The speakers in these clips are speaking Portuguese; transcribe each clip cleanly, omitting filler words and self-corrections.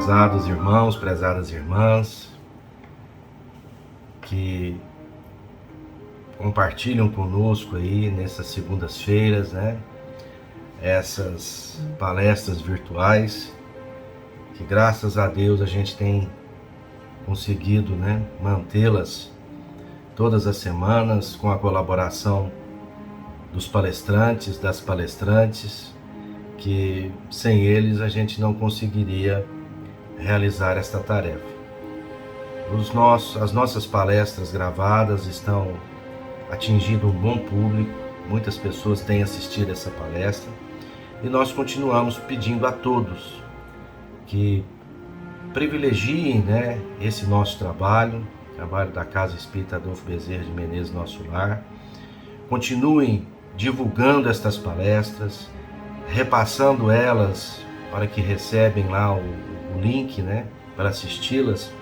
Prezados irmãos, prezadas irmãs, que compartilham conosco aí nessas segundas-feiras, né? Essas palestras virtuais, que graças a Deus a gente tem conseguido, né, mantê-las todas as semanas com a colaboração dos palestrantes, das palestrantes, que sem eles a gente não conseguiria realizar esta tarefa. As nossas palestras gravadas estão atingindo um bom público, muitas pessoas têm assistido essa palestra e nós continuamos pedindo a todos que privilegiem, né, esse nosso trabalho da Casa Espírita Adolfo Bezerra de Menezes Nosso Lar. Continuem divulgando estas palestras, repassando elas para que recebem lá o link, né, para assisti-las,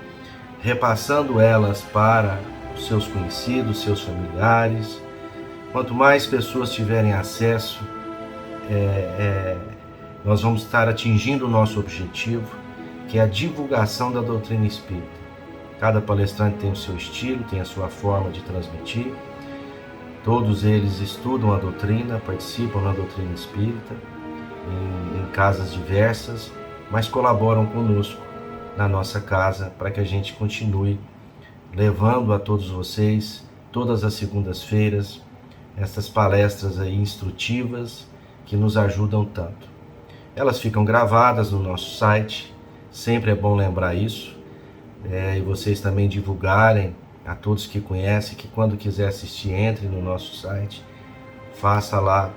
repassando elas para os seus conhecidos, seus familiares. Quanto mais pessoas tiverem acesso, nós vamos estar atingindo o nosso objetivo, que é a divulgação da doutrina espírita. Cada palestrante tem o seu estilo, tem a sua forma de transmitir. Todos eles estudam a doutrina, participam da doutrina espírita, em casas diversas, mas colaboram conosco na nossa casa para que a gente continue levando a todos vocês, todas as segundas-feiras, essas palestras aí instrutivas que nos ajudam tanto. Elas ficam gravadas no nosso site, sempre é bom lembrar isso, e vocês também divulgarem a todos que conhecem, que quando quiser assistir, entre no nosso site, faça lá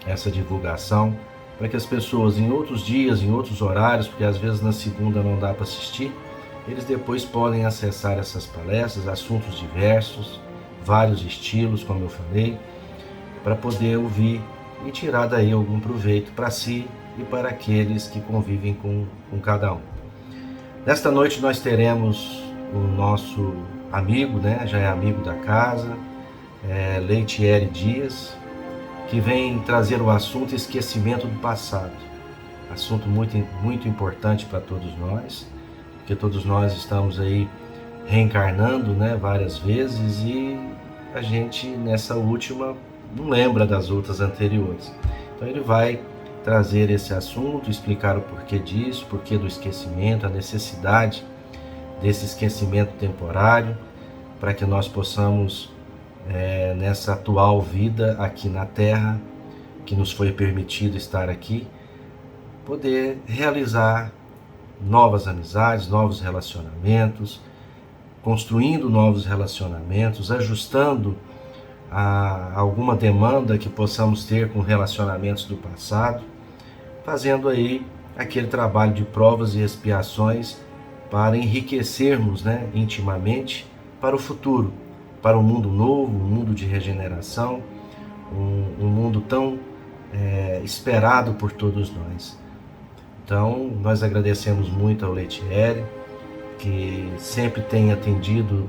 essa divulgação, para que as pessoas em outros dias, em outros horários, porque às vezes na segunda não dá para assistir, eles depois podem acessar essas palestras, assuntos diversos, vários estilos, como eu falei, para poder ouvir e tirar daí algum proveito para si e para aqueles que convivem com cada um. Nesta noite nós teremos o nosso amigo, né, já é amigo da casa, Leitieri Dias, que vem trazer o assunto esquecimento do passado. Assunto muito, muito importante para todos nós, porque todos nós estamos aí reencarnando, né, várias vezes, e a gente nessa última não lembra das outras anteriores. Então ele vai trazer esse assunto, explicar o porquê disso, porquê do esquecimento, a necessidade desse esquecimento temporário, para que nós possamos, nessa atual vida aqui na Terra, que nos foi permitido estar aqui, poder realizar novas amizades, novos relacionamentos, construindo novos relacionamentos, ajustando a alguma demanda que possamos ter com relacionamentos do passado, fazendo aí aquele trabalho de provas e expiações para enriquecermos, né, intimamente para o futuro, para um mundo novo, um mundo de regeneração, um mundo tão esperado por todos nós. Então, nós agradecemos muito ao Leitieri, que sempre tem atendido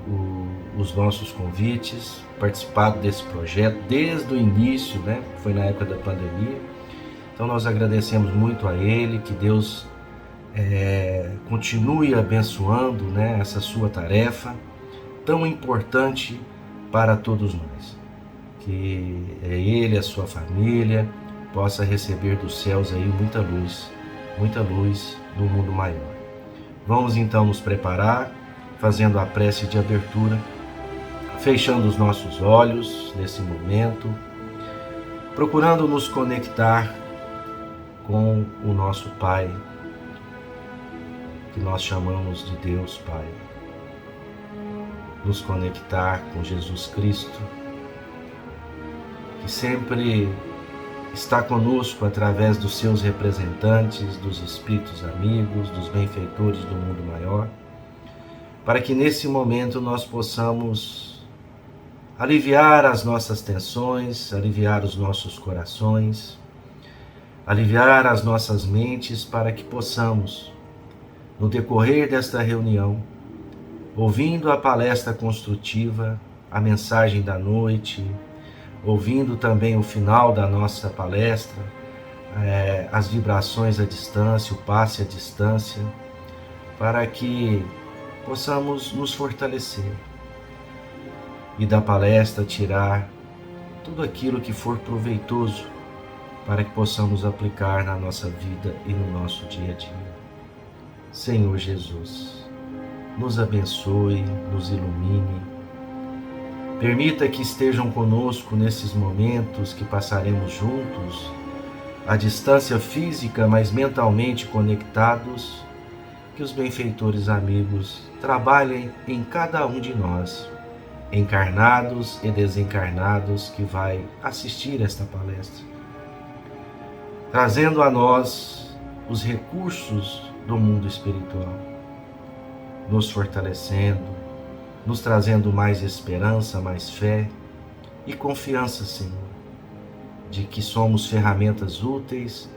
os nossos convites, participado desse projeto desde o início, né? Foi na época da pandemia. Então nós agradecemos muito a ele, que Deus continue abençoando, né, essa sua tarefa tão importante para todos nós. Que ele, a sua família, possa receber dos céus aí muita luz do mundo maior. Vamos então nos preparar, fazendo a prece de abertura, fechando os nossos olhos nesse momento, procurando nos conectar com o nosso Pai, que nós chamamos de Deus Pai. Nos conectar com Jesus Cristo, que sempre está conosco através dos seus representantes, dos espíritos amigos, dos benfeitores do mundo maior, para que nesse momento nós possamos aliviar as nossas tensões, aliviar os nossos corações, aliviar as nossas mentes, para que possamos, no decorrer desta reunião, ouvindo a palestra construtiva, a mensagem da noite, ouvindo também o final da nossa palestra, as vibrações à distância, o passe à distância, para que possamos nos fortalecer e da palestra tirar tudo aquilo que for proveitoso para que possamos aplicar na nossa vida e no nosso dia a dia. Senhor Jesus, nos abençoe, nos ilumine, permita que estejam conosco nesses momentos que passaremos juntos, à distância física, mas mentalmente conectados, que os benfeitores amigos trabalhem em cada um de nós, encarnados e desencarnados, que vai assistir esta palestra, trazendo a nós os recursos do mundo espiritual, nos fortalecendo, nos trazendo mais esperança, mais fé e confiança, Senhor, de que somos ferramentas úteis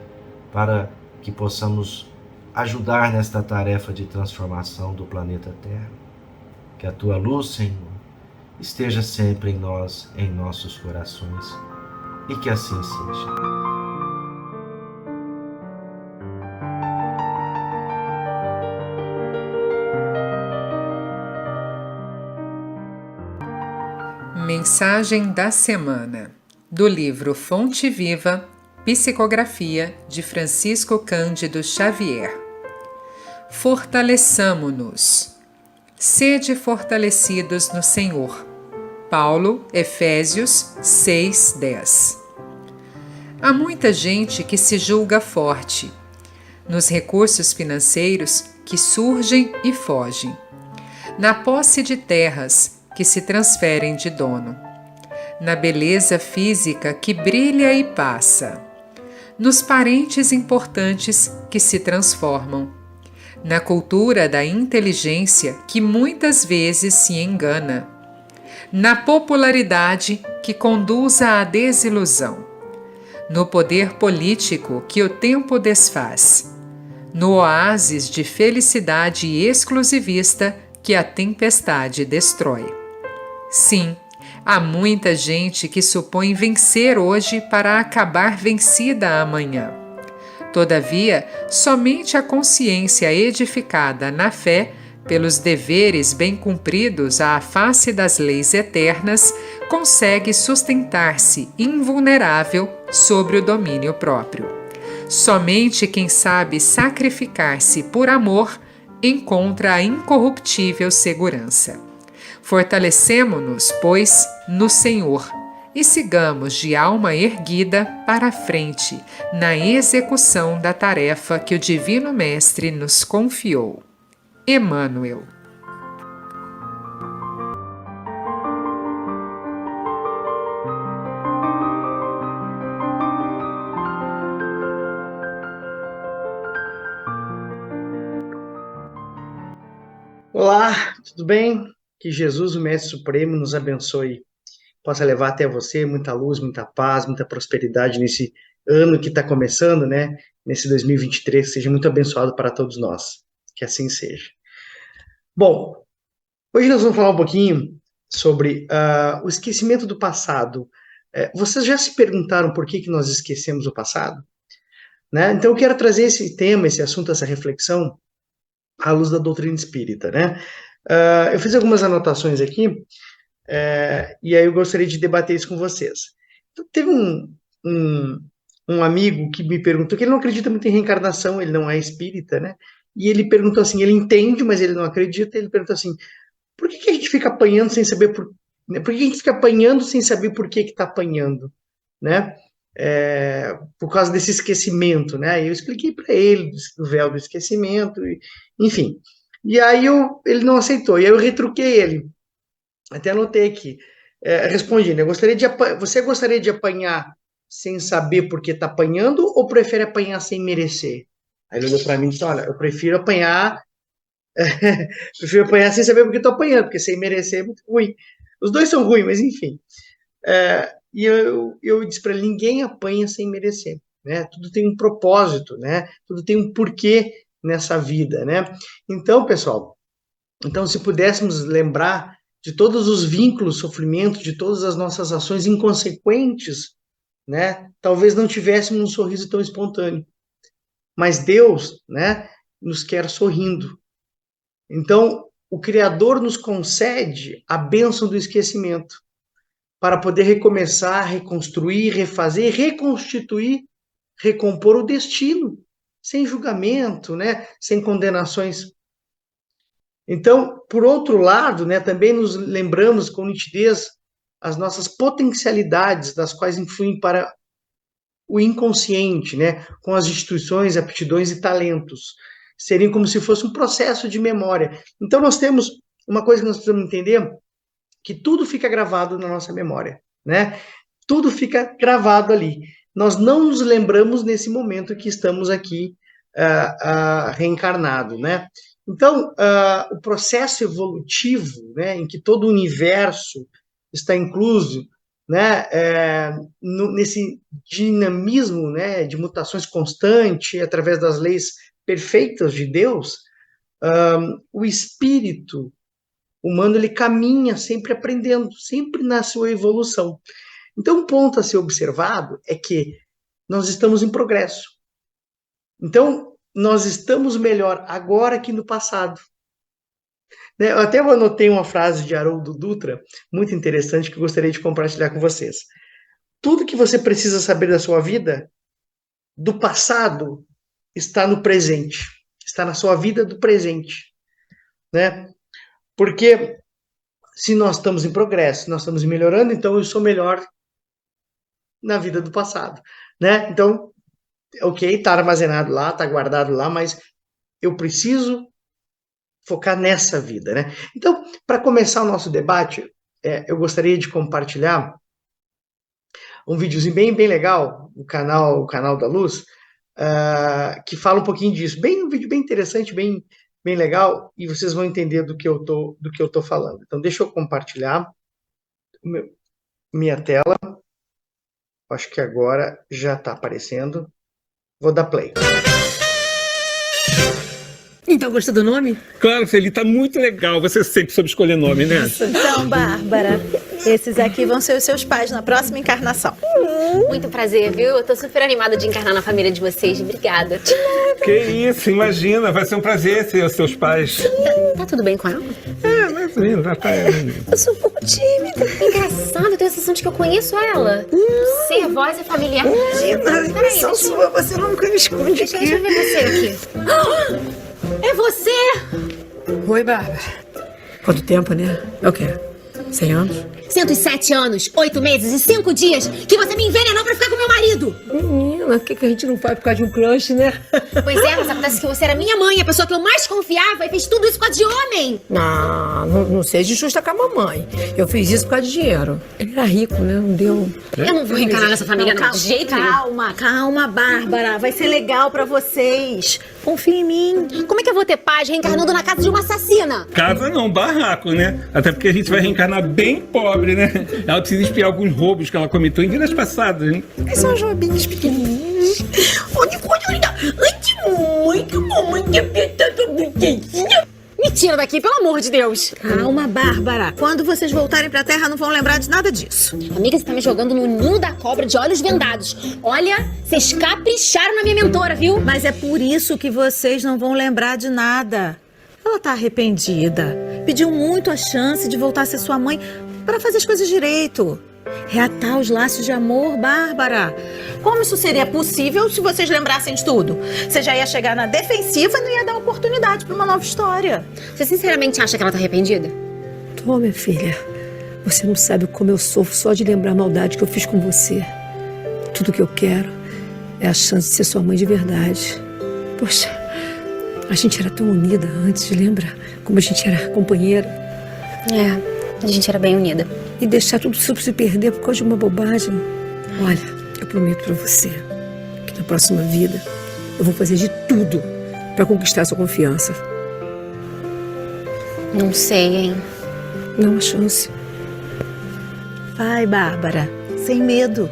para que possamos ajudar nesta tarefa de transformação do planeta Terra. Que a Tua luz, Senhor, esteja sempre em nós, em nossos corações, e que assim seja. Mensagem da semana, do livro Fonte Viva, Psicografia de Francisco Cândido Xavier. Fortaleçamo-nos. Sede fortalecidos no Senhor. Paulo, Efésios 6:10. Há muita gente que se julga forte, nos recursos financeiros que surgem e fogem, na posse de terras que se transferem de dono, na beleza física que brilha e passa, nos parentes importantes que se transformam, na cultura da inteligência que muitas vezes se engana, na popularidade que conduz à desilusão, no poder político que o tempo desfaz, no oásis de felicidade exclusivista que a tempestade destrói. Sim, há muita gente que supõe vencer hoje para acabar vencida amanhã. Todavia, somente a consciência edificada na fé, pelos deveres bem cumpridos à face das leis eternas, consegue sustentar-se invulnerável sobre o domínio próprio. Somente quem sabe sacrificar-se por amor encontra a incorruptível segurança. Fortalecemo-nos, pois, no Senhor e sigamos de alma erguida para a frente na execução da tarefa que o Divino Mestre nos confiou. Emmanuel. Olá, tudo bem? Que Jesus, o Mestre Supremo, nos abençoe, possa levar até você muita luz, muita paz, muita prosperidade nesse ano que está começando, né? Nesse 2023, seja muito abençoado para todos nós. Que assim seja. Bom, hoje nós vamos falar um pouquinho sobre o esquecimento do passado. Vocês já se perguntaram por que nós esquecemos o passado? Né? Então eu quero trazer esse tema, esse assunto, essa reflexão à luz da doutrina espírita, né? Eu fiz algumas anotações aqui, e aí eu gostaria de debater isso com vocês. Então, teve um amigo que me perguntou que ele não acredita muito em reencarnação, ele não é espírita, né? E ele perguntou assim, ele entende, mas ele não acredita, ele perguntou assim, por que a gente fica apanhando sem saber por que a gente fica apanhando sem saber por que está apanhando, né? Por causa desse esquecimento, né? Eu expliquei para ele o véu do esquecimento, enfim. E aí ele não aceitou, e aí eu retruquei ele. Até anotei aqui. Respondi, né? Você gostaria de apanhar sem saber por que está apanhando ou prefere apanhar sem merecer? Aí ele olhou para mim e disse, olha, eu prefiro apanhar sem saber por que estou apanhando, porque sem merecer é muito ruim. Os dois são ruins, mas enfim. E eu disse para ele, ninguém apanha sem merecer, né? Tudo tem um propósito, né? Tudo tem um porquê nessa vida, né? Então, pessoal, se pudéssemos lembrar de todos os vínculos, sofrimentos, de todas as nossas ações inconsequentes né? Talvez não tivéssemos um sorriso tão espontâneo, mas Deus, né, nos quer sorrindo. Então, o Criador nos concede a bênção do esquecimento para poder recomeçar, reconstruir, refazer, reconstituir, recompor o destino, sem julgamento, né, sem condenações. Então, por outro lado, né, também nos lembramos com nitidez as nossas potencialidades, das quais influem para o inconsciente, né, com as instituições, aptidões e talentos. Seriam como se fosse um processo de memória. Então, nós temos uma coisa que nós precisamos entender, que tudo fica gravado na nossa memória, né? Tudo fica gravado ali. Nós não nos lembramos nesse momento que estamos aqui reencarnado, né? Então, o processo evolutivo, né, em que todo o universo está incluso, né, nesse dinamismo, né, de mutações constante através das leis perfeitas de Deus, o espírito humano ele caminha sempre aprendendo, sempre na sua evolução. Então, um ponto a ser observado é que nós estamos em progresso. Então, nós estamos melhor agora que no passado. Eu até anotei uma frase de Haroldo Dutra, muito interessante, que eu gostaria de compartilhar com vocês. Tudo que você precisa saber da sua vida, do passado, está no presente. Está na sua vida do presente. Né? Porque se nós estamos em progresso, nós estamos melhorando, então eu sou melhor na vida do passado. Né? Então, ok, está armazenado lá, está guardado lá, mas eu preciso focar nessa vida, né? Então, para começar o nosso debate, eu gostaria de compartilhar um videozinho bem legal, o canal da Luz, que fala um pouquinho disso. Um vídeo bem interessante, bem legal, e vocês vão entender do que eu tô falando. Então, deixa eu compartilhar minha tela. Acho que agora já está aparecendo. Vou dar play. Então, gostou do nome? Claro, Feli, tá muito legal. Você sempre soube escolher nome, né? Então, Bárbara, esses aqui vão ser os seus pais na próxima encarnação. Muito prazer, viu? Eu tô super animada de encarnar na família de vocês. Obrigada. Que isso, imagina. Vai ser um prazer ser os seus pais. Tá tudo bem com ela? Mais ou menos, já tá. Eu sou um pouco tímida. Engraçado, eu tenho a sensação de que eu conheço ela. Ser voz é familiar. Peraí, São sua, você nunca me esconde deixa aqui. eu ver você aqui. É você? Oi, Bárbara. Quanto tempo, né? É o quê? 100 anos? 107 anos, 8 meses e 5 dias que você me envenenou pra ficar com meu marido. Menina, o que a gente não faz por causa de um crush, né? Pois é, mas acontece que você era minha mãe, a pessoa que eu mais confiava e fez tudo isso por causa de homem. Não seja injusta com a mamãe. Eu fiz isso por causa de dinheiro. Ele era rico, né? Não deu... Eu não vou reencarnar nessa família, não, de jeito nenhum. Calma, Bárbara. Vai ser legal pra vocês. Confia em mim. Como é que eu vou ter paz reencarnando na casa de uma assassina? Casa não, barraco, né? Até porque a gente vai reencarnar bem pobre, né? Ela precisa espiar alguns roubos que ela cometeu em vidas passadas, hein? São joabinhos pequenininhos. Onde muito mamãe que apertada brinquedinha. Me tira daqui, pelo amor de Deus. Calma, Bárbara. Quando vocês voltarem pra Terra, não vão lembrar de nada disso. Amiga, você tá me jogando no ninho da cobra de olhos vendados. Olha, vocês capricharam na minha mentora, viu? Mas é por isso que vocês não vão lembrar de nada. Ela tá arrependida. Pediu muito a chance de voltar a ser sua mãe para fazer as coisas direito. Reatar os laços de amor, Bárbara. Como isso seria possível se vocês lembrassem de tudo? Você já ia chegar na defensiva e não ia dar oportunidade para uma nova história. Você sinceramente acha que ela tá arrependida? Tô, minha filha. Você não sabe como eu sofro só de lembrar a maldade que eu fiz com você. Tudo que eu quero é a chance de ser sua mãe de verdade. Poxa, a gente era tão unida antes, lembra? Como a gente era companheira. A gente era bem unida. E deixar tudo se perder por causa de uma bobagem. Olha, eu prometo pra você que na próxima vida eu vou fazer de tudo pra conquistar a sua confiança. Não sei, hein? Não há chance. Vai, Bárbara. Sem medo.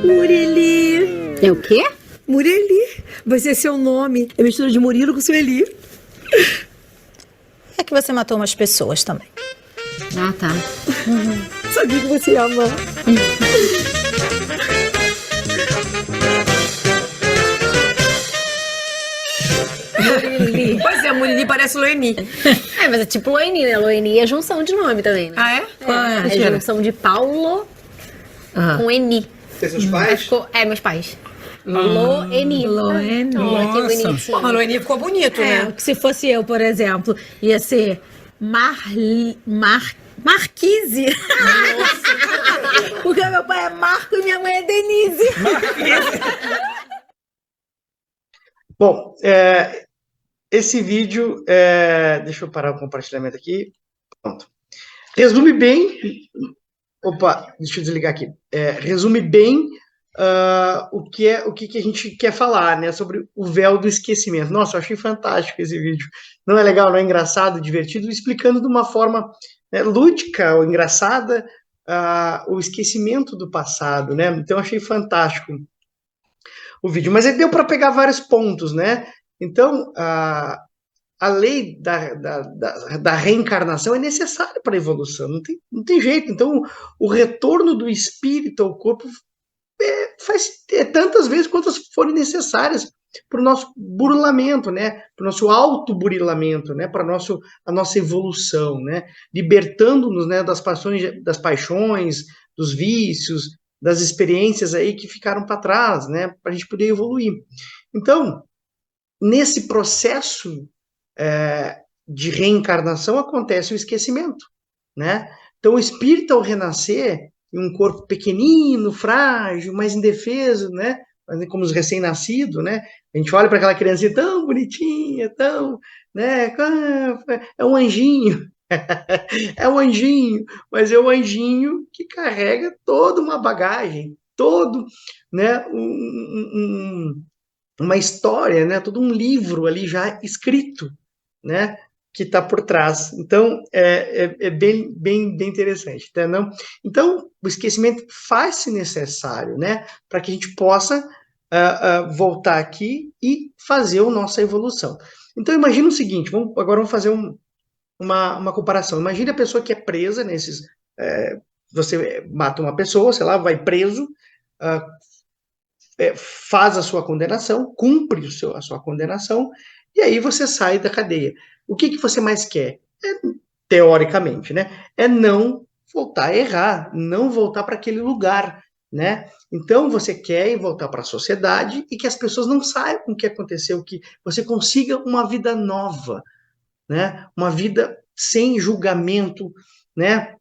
Murili. É o quê? Mureli. Vai ser seu nome. É mistura de Murilo com Sueli. É que você matou umas pessoas também. Ah, tá. Sabia que você ia amar. Pois é, Murili parece Loeni. É, mas é tipo Loeni, né? Loeni é junção de nome também, né? Ah, é? É junção de Paulo com Eni. Vocês seus pais? Meus pais. Loeni. Loeni. Oh, que Nossa. bonitinho. Pô, a Loeni ficou bonito, É, né? se fosse eu, por exemplo, ia ser Marquise. Porque meu pai é Marco e minha mãe é Denise. Bom, esse vídeo, deixa eu parar o compartilhamento aqui. Pronto. Resume bem. Opa, deixa eu desligar aqui. Resume bem o que a gente quer falar, né? Sobre o véu do esquecimento. Nossa, eu achei fantástico esse vídeo. Não é legal, não é engraçado, divertido, explicando de uma forma, né, lúdica ou engraçada o esquecimento do passado, né? Então, eu achei fantástico o vídeo. Mas aí deu para pegar vários pontos, né? Então, a lei da reencarnação é necessária para a evolução, não tem jeito. Então, o retorno do espírito ao corpo faz tantas vezes quantas forem necessárias para o nosso burilamento, né? Para o nosso autoburilamento, né? Para a nossa evolução, né? Libertando-nos, né, das paixões, dos vícios, das experiências aí que ficaram para trás, né? Para a gente poder evoluir. Então, nesse processo de reencarnação acontece o esquecimento, né? Então, o espírito, ao renascer em um corpo pequenino, frágil, mais indefeso, né? Como os recém-nascidos, né? A gente olha para aquela criancinha tão bonitinha, tão, né? É um anjinho, é um anjinho, mas é um anjinho que carrega toda uma bagagem, todo, né? Uma história, né? Todo um livro ali já escrito, né? Que está por trás. Então, é bem interessante, tá, não? Então, o esquecimento faz-se necessário, né? Para que a gente possa voltar aqui e fazer a nossa evolução. Então, imagina o seguinte, agora vamos fazer uma comparação. Imagina a pessoa que é presa nesses... você mata uma pessoa, sei lá, vai preso, faz a sua condenação, cumpre a sua condenação, e aí você sai da cadeia. O que você mais quer? Teoricamente, né? É não voltar a errar, não voltar para aquele lugar, né? Então você quer voltar para a sociedade e que as pessoas não saibam o que aconteceu, que você consiga uma vida nova, né? Uma vida sem julgamento, né?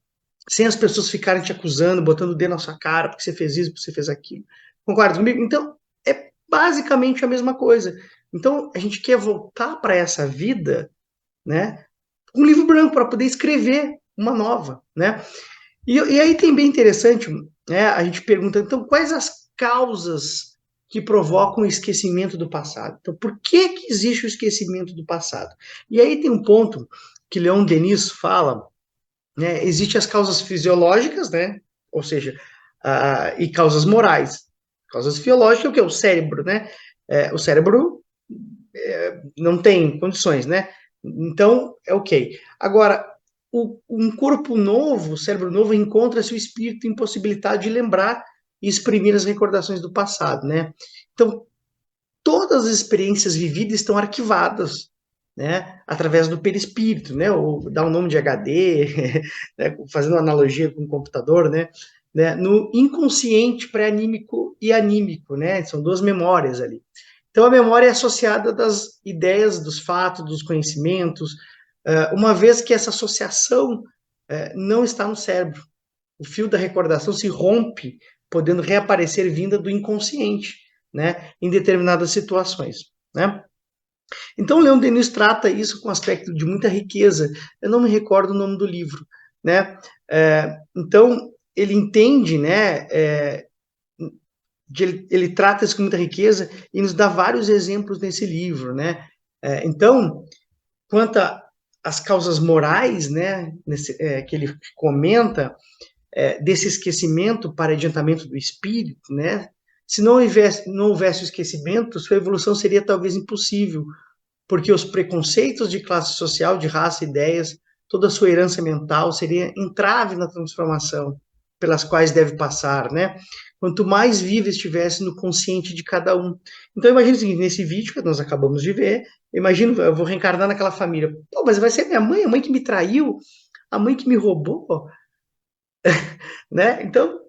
Sem as pessoas ficarem te acusando, botando o dedo na sua cara, porque você fez isso, porque você fez aquilo. Concorda comigo? Então, é basicamente a mesma coisa. Então, a gente quer voltar para essa vida, né, um livro branco para poder escrever uma nova, né? E aí tem bem interessante, né? A gente pergunta, então, quais as causas que provocam o esquecimento do passado? Então, por que existe o esquecimento do passado? E aí tem um ponto que Leon Denis fala, né? Existem as causas fisiológicas, né? Ou seja, e causas morais. Causas fisiológicas é o que? O cérebro, né? O cérebro não tem condições, né? Então, é ok. Agora, um corpo novo, cérebro novo, encontra-se o espírito impossibilitado de lembrar e exprimir as recordações do passado, né? Então, todas as experiências vividas estão arquivadas, né? Através do perispírito, né? Ou dá o nome de HD, né? Fazendo uma analogia com o computador, né? No inconsciente pré-anímico e anímico, né? São duas memórias ali. Então, a memória é associada das ideias, dos fatos, dos conhecimentos, uma vez que essa associação não está no cérebro. O fio da recordação se rompe, podendo reaparecer vinda do inconsciente, né, em determinadas situações, né? Então, Leon Denis trata isso com um aspecto de muita riqueza. Eu não me recordo o nome do livro, né? Então, ele entende, né, ele trata isso com muita riqueza e nos dá vários exemplos nesse livro, né? Então, quanto às causas morais, né, que ele comenta, desse esquecimento para adiantamento do espírito, né? Se não houvesse o esquecimento, sua evolução seria talvez impossível, porque os preconceitos de classe social, de raça, ideias, toda a sua herança mental seria entrave na transformação pelas quais deve passar, né? Quanto mais viva estivesse no consciente de cada um. Então, imagina o seguinte, nesse vídeo que nós acabamos de ver, imagino, eu vou reencarnar naquela família. Pô, mas vai ser minha mãe, a mãe que me traiu, a mãe que me roubou, né? Então,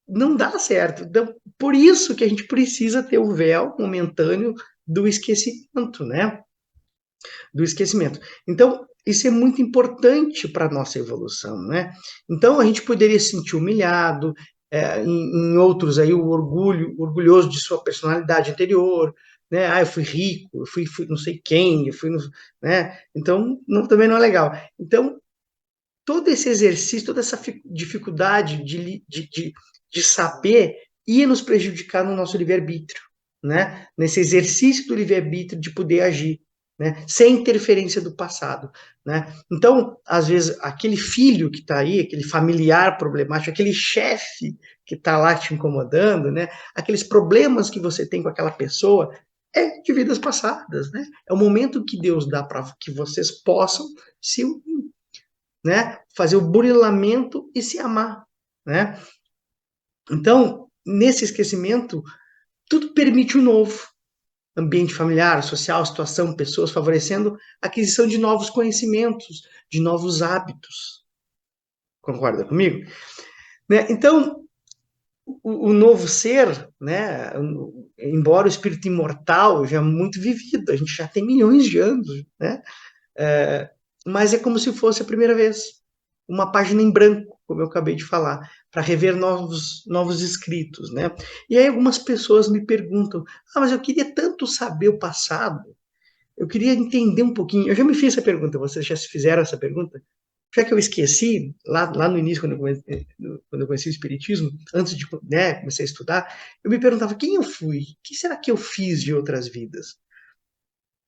não dá certo. Então, por isso que a gente precisa ter o véu momentâneo do esquecimento, né? Do esquecimento. Então, isso é muito importante para a nossa evolução, né? Então, a gente poderia se sentir humilhado, em outros aí, o orgulhoso de sua personalidade anterior, né? Ah, eu fui rico, eu fui não sei quem, né? Então, também não é legal. Então, todo esse exercício, toda essa dificuldade de saber ia nos prejudicar no nosso livre-arbítrio, né? Nesse exercício do livre-arbítrio de poder agir, né? Sem interferência do passado, né? Então, às vezes, aquele filho que está aí, aquele familiar problemático, aquele chefe que está lá te incomodando, né? Aqueles problemas que você tem com aquela pessoa, é de vidas passadas, né? É o momento que Deus dá para que vocês possam se unir, né? Fazer o burilamento e se amar, né? Então, nesse esquecimento, tudo permite o novo. Ambiente familiar, social, situação, pessoas, favorecendo a aquisição de novos conhecimentos, de novos hábitos. Concorda comigo? Né? Então, o novo ser, né, embora o espírito imortal já é muito vivido, a gente já tem milhões de anos, né? Mas é como se fosse a primeira vez. Uma página em branco, como eu acabei de falar, para rever novos escritos, né? E aí algumas pessoas me perguntam, mas eu queria tanto saber o passado, eu queria entender um pouquinho. Eu já me fiz essa pergunta, vocês já se fizeram essa pergunta? Já que eu esqueci, lá no início, quando eu conheci o Espiritismo, antes de, né, comecei a estudar, eu me perguntava quem eu fui, o que será que eu fiz de outras vidas?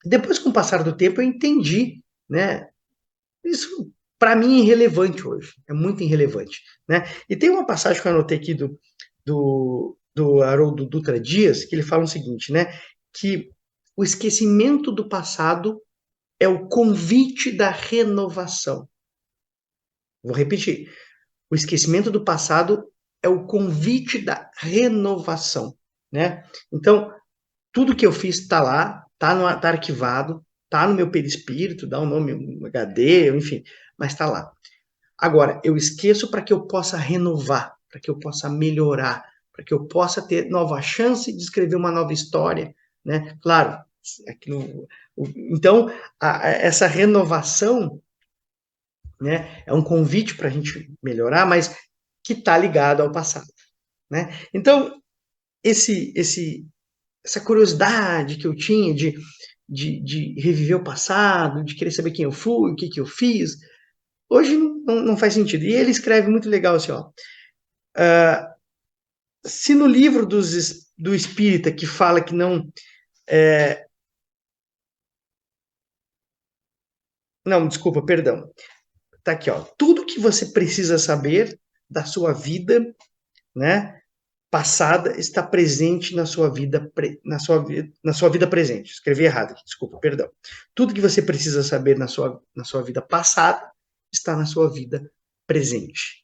Depois, com o passar do tempo, eu entendi, né? Isso, para mim, é irrelevante hoje. É muito irrelevante, né? E tem uma passagem que eu anotei aqui do Haroldo Dutra Dias, que ele fala o seguinte, né? Que o esquecimento do passado é o convite da renovação. Vou repetir. O esquecimento do passado é o convite da renovação, né? Então, tudo que eu fiz está lá, tá arquivado, tá no meu perispírito, dá um nome, um HD, enfim, mas está lá. Agora, eu esqueço para que eu possa renovar, para que eu possa melhorar, para que eu possa ter nova chance de escrever uma nova história, né? Claro, então, essa renovação, né, é um convite para a gente melhorar, mas que está ligado ao passado, né? Então, essa curiosidade que eu tinha de reviver o passado, de querer saber quem eu fui, o que eu fiz, hoje não faz sentido. E ele escreve muito legal assim, ó. Se no livro do Espírita que fala que não... Não, desculpa, perdão. Tá aqui, ó. Tudo que você precisa saber da sua vida, né, passada está presente na sua vida presente. Escrevi errado aqui, desculpa, perdão. Tudo que você precisa saber na sua vida passada está na sua vida presente.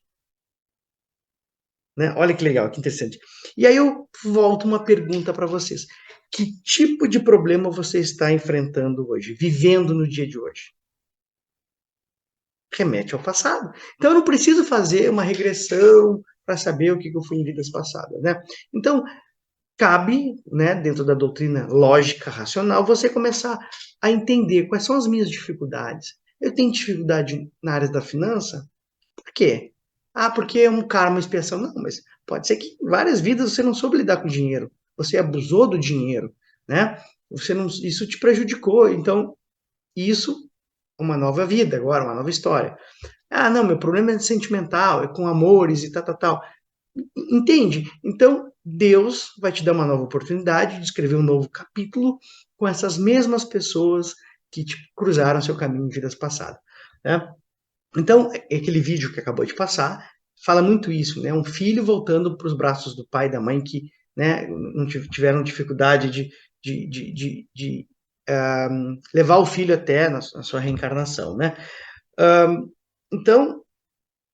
Né? Olha que legal, que interessante. E aí eu volto uma pergunta para vocês. Que tipo de problema você está enfrentando hoje, vivendo no dia de hoje? Remete ao passado. Então eu não preciso fazer uma regressão para saber o que eu fui em vidas passadas, né? Então, cabe, né, dentro da doutrina lógica racional, você começar a entender quais são as minhas dificuldades. Eu tenho dificuldade na área da finança? Por quê? Porque é um karma, uma expiação. Não, mas pode ser que em várias vidas você não soube lidar com o dinheiro. Você abusou do dinheiro, né? Isso te prejudicou. Então, isso é uma nova vida agora, uma nova história. Não, meu problema é sentimental, é com amores e tal. Entende? Então, Deus vai te dar uma nova oportunidade de escrever um novo capítulo com essas mesmas pessoas que te cruzaram seu caminho em vidas passadas, né? Então, aquele vídeo que acabou de passar fala muito isso, né? Um filho voltando para os braços do pai e da mãe que, né, não tiveram dificuldade de levar o filho até na sua reencarnação, né? Então,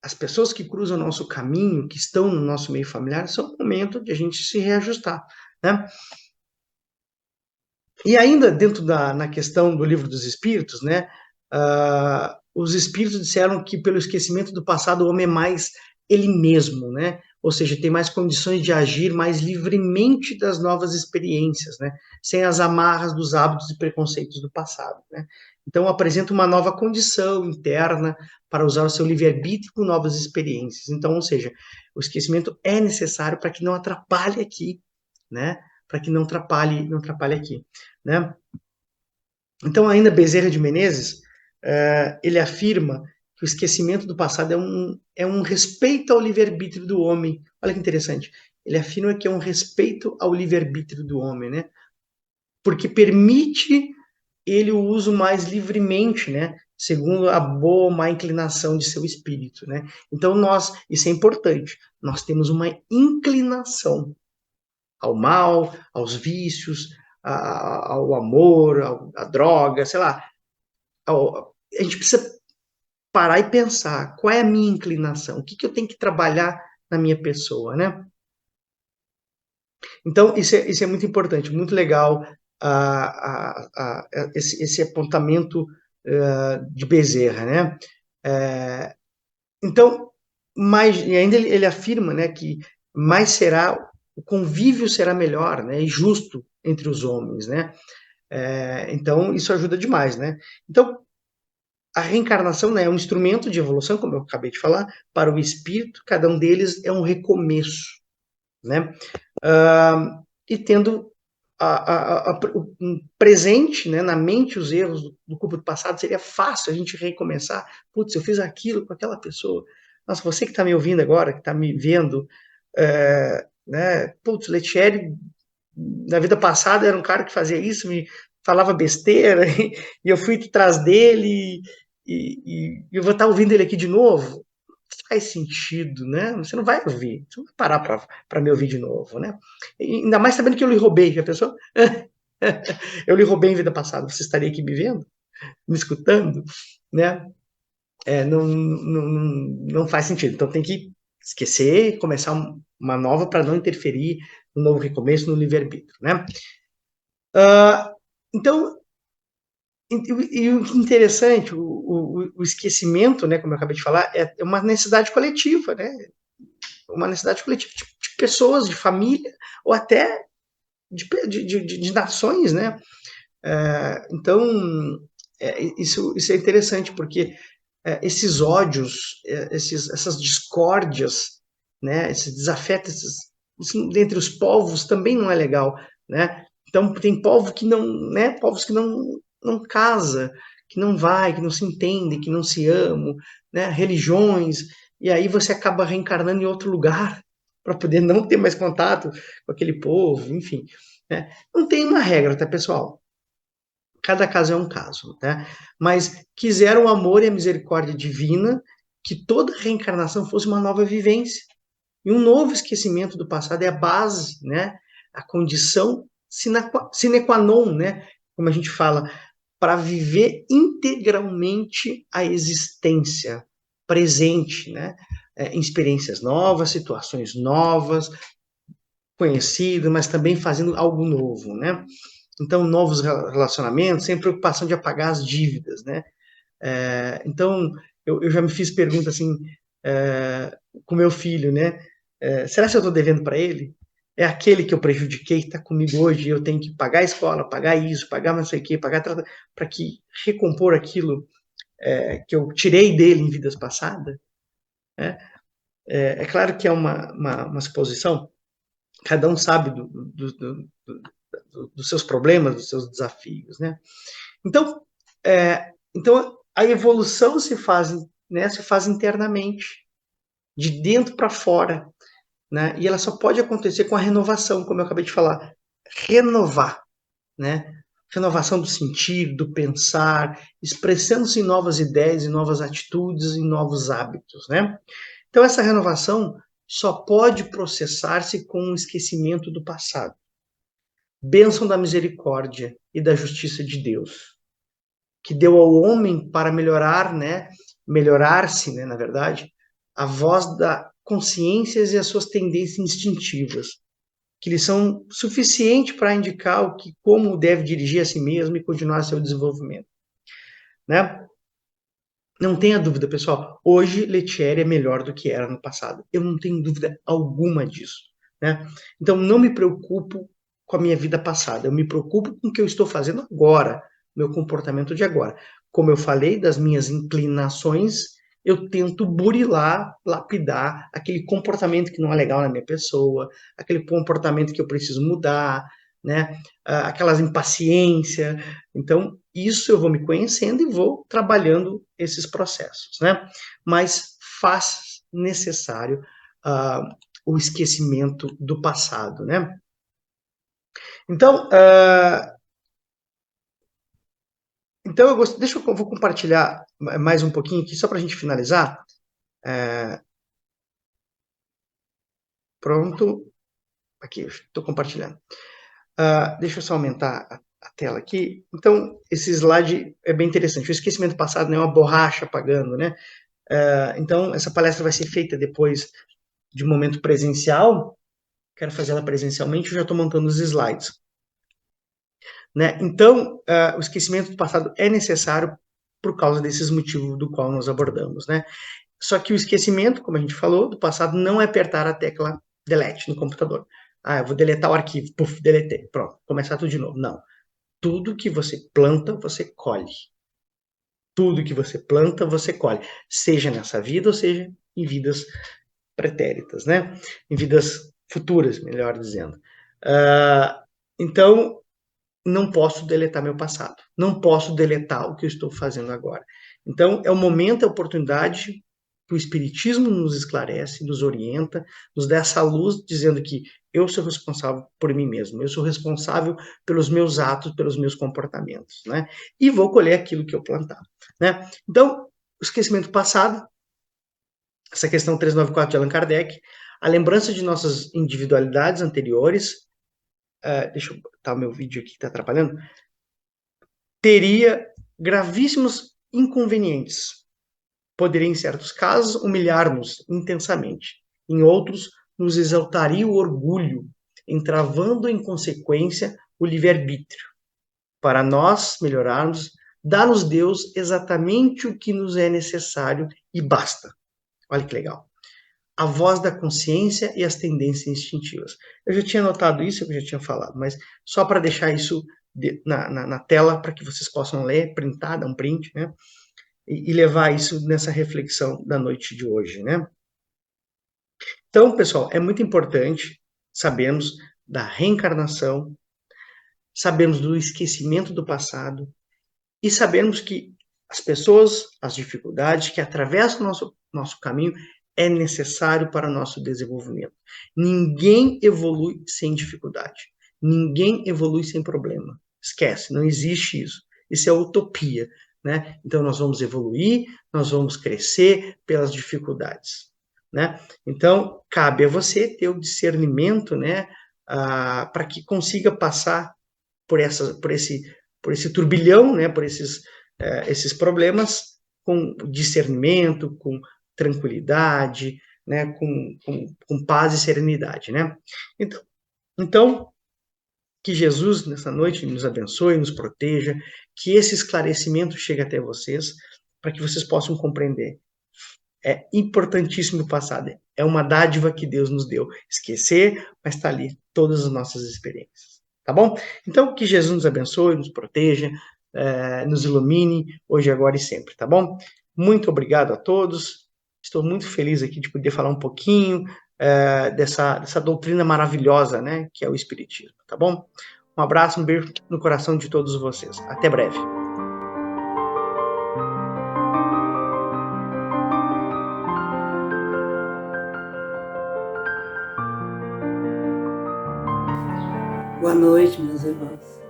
as pessoas que cruzam o nosso caminho, que estão no nosso meio familiar, são um momento de a gente se reajustar, né? E ainda dentro na questão do Livro dos Espíritos, né, os espíritos disseram que pelo esquecimento do passado o homem é mais ele mesmo, né? Ou seja, tem mais condições de agir mais livremente das novas experiências, né? Sem as amarras dos hábitos e preconceitos do passado, né? Então apresenta uma nova condição interna para usar o seu livre-arbítrio com novas experiências. Então, ou seja, o esquecimento é necessário para que não atrapalhe aqui, né? Para que não atrapalhe aqui, né? Então, ainda Bezerra de Menezes, ele afirma que o esquecimento do passado é um respeito ao livre-arbítrio do homem. Olha que interessante. Ele afirma que é um respeito ao livre-arbítrio do homem, né? Porque permite ele o uso mais livremente, né? Segundo a boa ou má inclinação de seu espírito, né? Então, isso é importante, nós temos uma inclinação ao mal, aos vícios, ao amor, à droga, sei lá. A gente precisa parar e pensar qual é a minha inclinação, o que eu tenho que trabalhar na minha pessoa, né? Então, isso é muito importante, muito legal esse apontamento de Bezerra, né? Então, e ainda ele afirma, né, que o convívio será melhor, né, e justo entre os homens, né? Então, isso ajuda demais, né? Então, a reencarnação, né, é um instrumento de evolução, como eu acabei de falar, para o espírito, cada um deles é um recomeço, né? E tendo um presente, né, na mente os erros do culpa do passado, seria fácil a gente recomeçar. Putz, eu fiz aquilo com aquela pessoa. Nossa, você que está me ouvindo agora, que está me vendo, né? Putz, Letieri, na vida passada, era um cara que fazia isso, me falava besteira, e eu fui atrás dele, e eu vou estar ouvindo ele aqui de novo. Faz sentido, né? Você não vai ouvir, você não vai parar para me ouvir de novo, né? E ainda mais sabendo que eu lhe roubei, já pensou? Eu lhe roubei em vida passada, você estaria aqui me vendo, me escutando, né? Não faz sentido. Então tem que esquecer, começar uma nova para não interferir no novo recomeço, no livre-arbítrio, né? Então, e o interessante, o esquecimento, né, como eu acabei de falar, é uma necessidade coletiva, né? Uma necessidade coletiva de pessoas, de família, ou até de nações, né? Então, isso é interessante, porque esses ódios, essas discórdias, né, esses desafetos, isso, dentre os povos também não é legal, né? Então, tem povos que não casa, que não vai, que não se entende, que não se amam, né? Religiões, e aí você acaba reencarnando em outro lugar para poder não ter mais contato com aquele povo, enfim, né? Não tem uma regra, tá, pessoal? Cada caso é um caso, né? Mas quiseram o amor e a misericórdia divina, que toda reencarnação fosse uma nova vivência. E um novo esquecimento do passado é a base, né? A condição sine qua non, né? Como a gente fala, para viver integralmente a existência presente, né? Em experiências novas, situações novas, conhecidas, mas também fazendo algo novo, né? Então, novos relacionamentos, sem preocupação de apagar as dívidas, né? Então, eu já me fiz pergunta assim, com meu filho, né? Será que eu estou devendo para ele? É aquele que eu prejudiquei, que está comigo hoje, e eu tenho que pagar a escola, pagar isso, pagar não sei o quê, pagar para que recompor aquilo que eu tirei dele em vidas passadas, né? É claro que é uma suposição, cada um sabe dos seus problemas, dos seus desafios, né? Então, a evolução se faz, né, se faz internamente, de dentro para fora, né? E ela só pode acontecer com a renovação, como eu acabei de falar, renovar, né? Renovação do sentir, do pensar, expressando-se em novas ideias, em novas atitudes, em novos hábitos, né? Então essa renovação só pode processar-se com o esquecimento do passado. Bênção da misericórdia e da justiça de Deus, que deu ao homem para melhorar, né, melhorar-se, né, na verdade, a voz da consciência e as suas tendências instintivas, que lhe são suficientes para indicar como deve dirigir a si mesmo e continuar seu desenvolvimento, né? Não tenha dúvida, pessoal, hoje Letieri é melhor do que era no passado. Eu não tenho dúvida alguma disso, né? Então, não me preocupo com a minha vida passada, eu me preocupo com o que eu estou fazendo agora, meu comportamento de agora. Como eu falei das minhas inclinações, eu tento burilar, lapidar aquele comportamento que não é legal na minha pessoa, aquele comportamento que eu preciso mudar, né? Aquelas impaciência. Então, isso eu vou me conhecendo e vou trabalhando esses processos, né? Mas faz necessário o esquecimento do passado, né? Então, deixa eu vou compartilhar mais um pouquinho aqui, só para a gente finalizar. Pronto. Aqui, estou compartilhando. Deixa eu só aumentar a tela aqui. Então, esse slide é bem interessante. O esquecimento passado não é uma borracha apagando, né? Então, essa palestra vai ser feita depois de um momento presencial. Quero fazer ela presencialmente, eu já estou montando os slides. Né? Então, o esquecimento do passado é necessário por causa desses motivos do qual nós abordamos, né? Só que o esquecimento, como a gente falou, do passado não é apertar a tecla delete no computador. Eu vou deletar o arquivo, puf, deletei, pronto, começar tudo de novo. Não. Tudo que você planta, você colhe. Tudo que você planta, você colhe. Seja nessa vida ou seja em vidas pretéritas, né? Em vidas futuras, melhor dizendo. Então, não posso deletar meu passado. Não posso deletar o que eu estou fazendo agora. Então, é o momento, é a oportunidade que o Espiritismo nos esclarece, nos orienta, nos dá essa luz, dizendo que eu sou responsável por mim mesmo, eu sou responsável pelos meus atos, pelos meus comportamentos, né? E vou colher aquilo que eu plantar, né? Então, o esquecimento passado, essa questão 394 de Allan Kardec, a lembrança de nossas individualidades anteriores, deixa eu botar o meu vídeo aqui que está atrapalhando, teria gravíssimos inconvenientes. Poderia, em certos casos, humilhar-nos intensamente. Em outros, nos exaltaria o orgulho, entravando em consequência o livre-arbítrio. Para nós melhorarmos, dá-nos Deus exatamente o que nos é necessário e basta. Olha que legal. A voz da consciência e as tendências instintivas. Eu já tinha notado isso, eu já tinha falado, mas só para deixar isso na tela, para que vocês possam ler, printar, dar um print, né? E levar isso nessa reflexão da noite de hoje, né? Então, pessoal, é muito importante sabermos da reencarnação, sabermos do esquecimento do passado e sabermos que as pessoas, as dificuldades que atravessam o nosso caminho é necessário para o nosso desenvolvimento. Ninguém evolui sem dificuldade. Ninguém evolui sem problema. Esquece, não existe isso. Isso é utopia, né? Então, nós vamos evoluir, nós vamos crescer pelas dificuldades, né? Então, cabe a você ter o discernimento, né, para que consiga passar por esse turbilhão, né, por esses problemas com discernimento, com tranquilidade, né, com paz e serenidade, né? Então, que Jesus, nessa noite, nos abençoe, nos proteja, que esse esclarecimento chegue até vocês, para que vocês possam compreender. É importantíssimo o passado, é uma dádiva que Deus nos deu. Esquecer, mas está ali todas as nossas experiências, tá bom? Então, que Jesus nos abençoe, nos proteja, nos ilumine, hoje, agora e sempre, tá bom? Muito obrigado a todos. Estou muito feliz aqui de poder falar um pouquinho dessa doutrina maravilhosa, né, que é o Espiritismo, tá bom? Um abraço, um beijo no coração de todos vocês. Até breve. Boa noite, meus irmãos.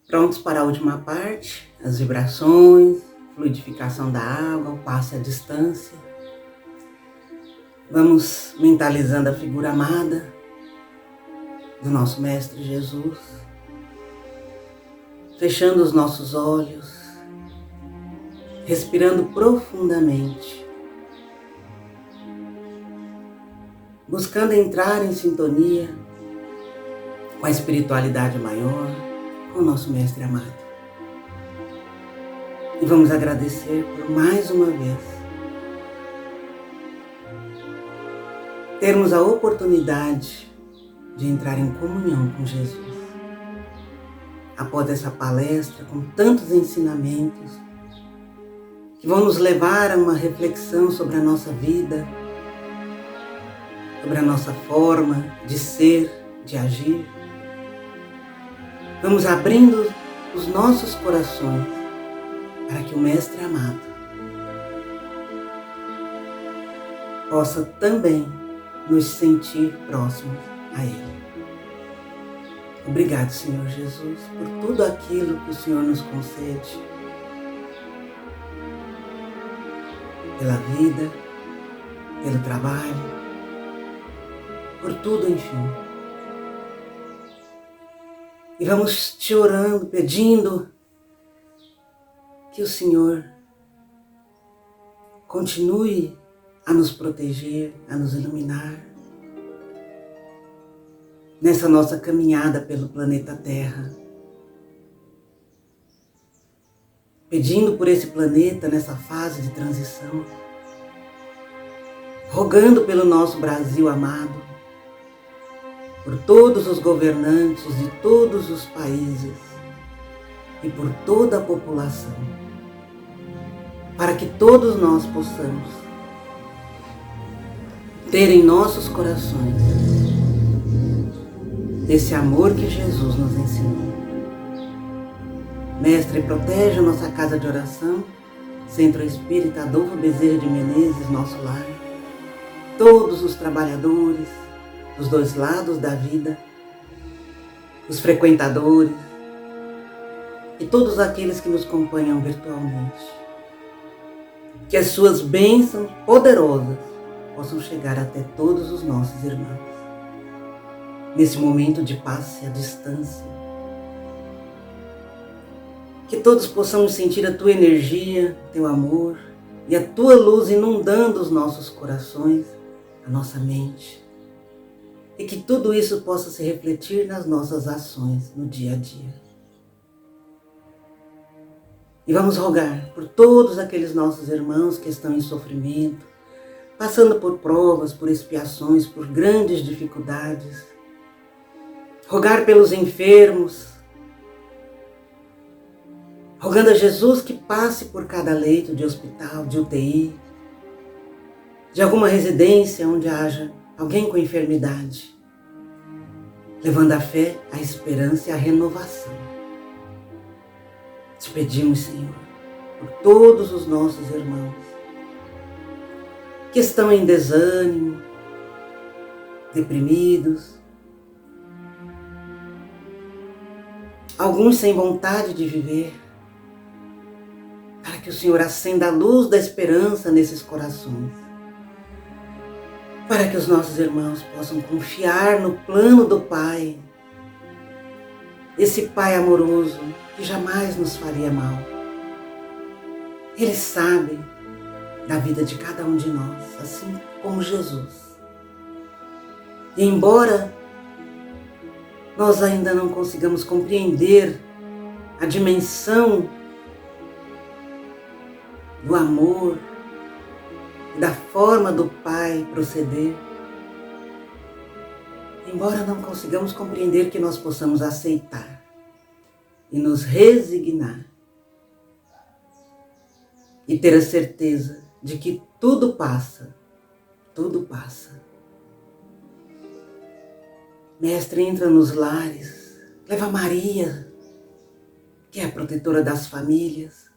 Prontos para a última parte, as vibrações, fluidificação da água, o passe à distância. Vamos mentalizando a figura amada do nosso Mestre Jesus, fechando os nossos olhos, respirando profundamente, buscando entrar em sintonia com a espiritualidade maior, com o nosso Mestre amado. E vamos agradecer por mais uma vez termos a oportunidade de entrar em comunhão com Jesus. Após essa palestra, com tantos ensinamentos que vão nos levar a uma reflexão sobre a nossa vida, sobre a nossa forma de ser, de agir. Vamos abrindo os nossos corações para que o Mestre amado possa também nos sentir próximos a Ele. Obrigado, Senhor Jesus, por tudo aquilo que o Senhor nos concede, pela vida, pelo trabalho, por tudo, enfim. E vamos te orando, pedindo que o Senhor continue a nos proteger, a nos iluminar nessa nossa caminhada pelo planeta Terra. Pedindo por esse planeta nessa fase de transição, rogando pelo nosso Brasil amado, por todos os governantes de todos os países e por toda a população, para que todos nós possamos ter em nossos corações esse amor que Jesus nos ensinou. Mestre, protege a nossa casa de oração, Centro Espírita Adolfo Bezerra de Menezes, nosso lar, todos os trabalhadores dos dois lados da vida, os frequentadores e todos aqueles que nos acompanham virtualmente. Que as suas bênçãos poderosas possam chegar até todos os nossos irmãos. Nesse momento de paz e a distância, que todos possamos sentir a tua energia, teu amor e a tua luz inundando os nossos corações, a nossa mente, e que tudo isso possa se refletir nas nossas ações no dia a dia. E vamos rogar por todos aqueles nossos irmãos que estão em sofrimento, passando por provas, por expiações, por grandes dificuldades. Rogar pelos enfermos, rogando a Jesus que passe por cada leito de hospital, de UTI, de alguma residência onde haja alguém com enfermidade, levando a fé, a esperança e a renovação. Te pedimos, Senhor, por todos os nossos irmãos que estão em desânimo, deprimidos, alguns sem vontade de viver, para que o Senhor acenda a luz da esperança nesses corações, para que os nossos irmãos possam confiar no plano do Pai, esse Pai amoroso que jamais nos faria mal. Ele sabe da vida de cada um de nós, assim como Jesus. E embora nós ainda não consigamos compreender a dimensão do amor, da forma do Pai proceder, embora não consigamos compreender, que nós possamos aceitar e nos resignar e ter a certeza de que tudo passa, tudo passa. Mestre, entra nos lares, leva Maria, que é a protetora das famílias.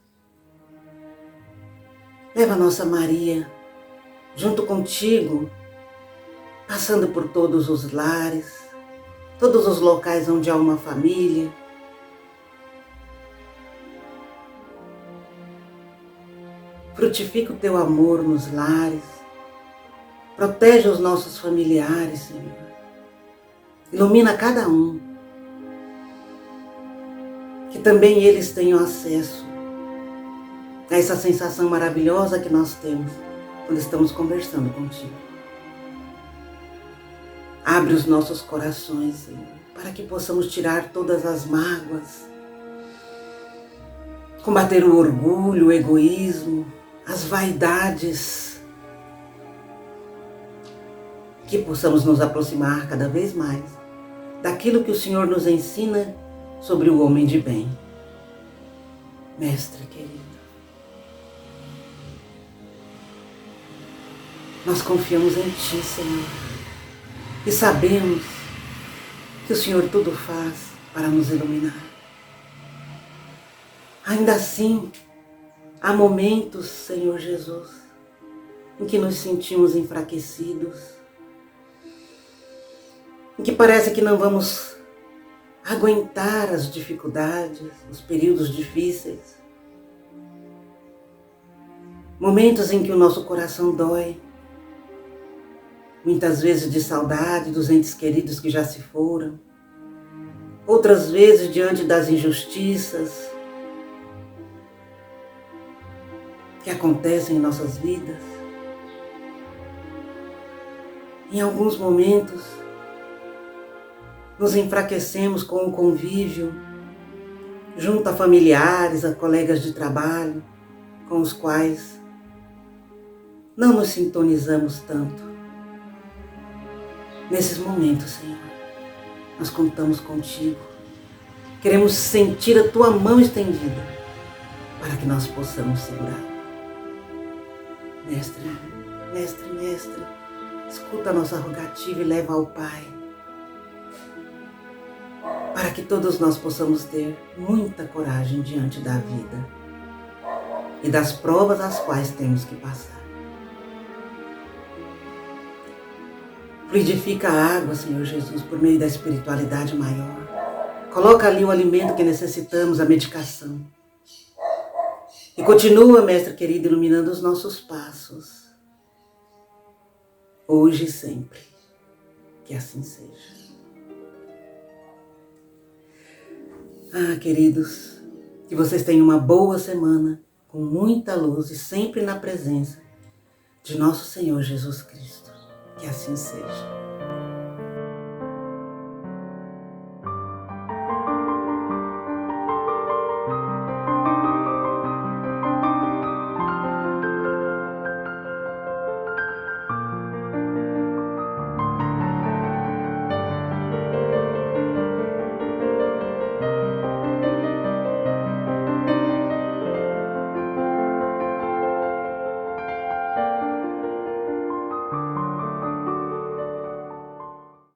Leva a nossa Maria junto contigo, passando por todos os lares, todos os locais onde há uma família. Frutifica o teu amor nos lares, protege os nossos familiares, Senhor. Ilumina cada um, que também eles tenham acesso a essa sensação maravilhosa que nós temos quando estamos conversando contigo. Abre os nossos corações, Senhor, para que possamos tirar todas as mágoas, combater o orgulho, o egoísmo, as vaidades, que possamos nos aproximar cada vez mais daquilo que o Senhor nos ensina sobre o homem de bem. Mestre querido, nós confiamos em Ti, Senhor, e sabemos que o Senhor tudo faz para nos iluminar. Ainda assim, há momentos, Senhor Jesus, em que nos sentimos enfraquecidos, em que parece que não vamos aguentar as dificuldades, os períodos difíceis. Momentos em que o nosso coração dói, muitas vezes de saudade dos entes queridos que já se foram, outras vezes diante das injustiças que acontecem em nossas vidas. Em alguns momentos, nos enfraquecemos com o convívio, junto a familiares, a colegas de trabalho, com os quais não nos sintonizamos tanto. Nesses momentos, Senhor, nós contamos contigo. Queremos sentir a Tua mão estendida para que nós possamos segurar. Mestre, mestre, mestre, escuta a nossa rogativa e leva ao Pai, para que todos nós possamos ter muita coragem diante da vida e das provas às quais temos que passar. Fluidifica a água, Senhor Jesus, por meio da espiritualidade maior. Coloca ali o alimento que necessitamos, a medicação. E continua, Mestre querido, iluminando os nossos passos, hoje e sempre. Que assim seja. Queridos, que vocês tenham uma boa semana, com muita luz e sempre na presença de nosso Senhor Jesus Cristo. Que assim seja.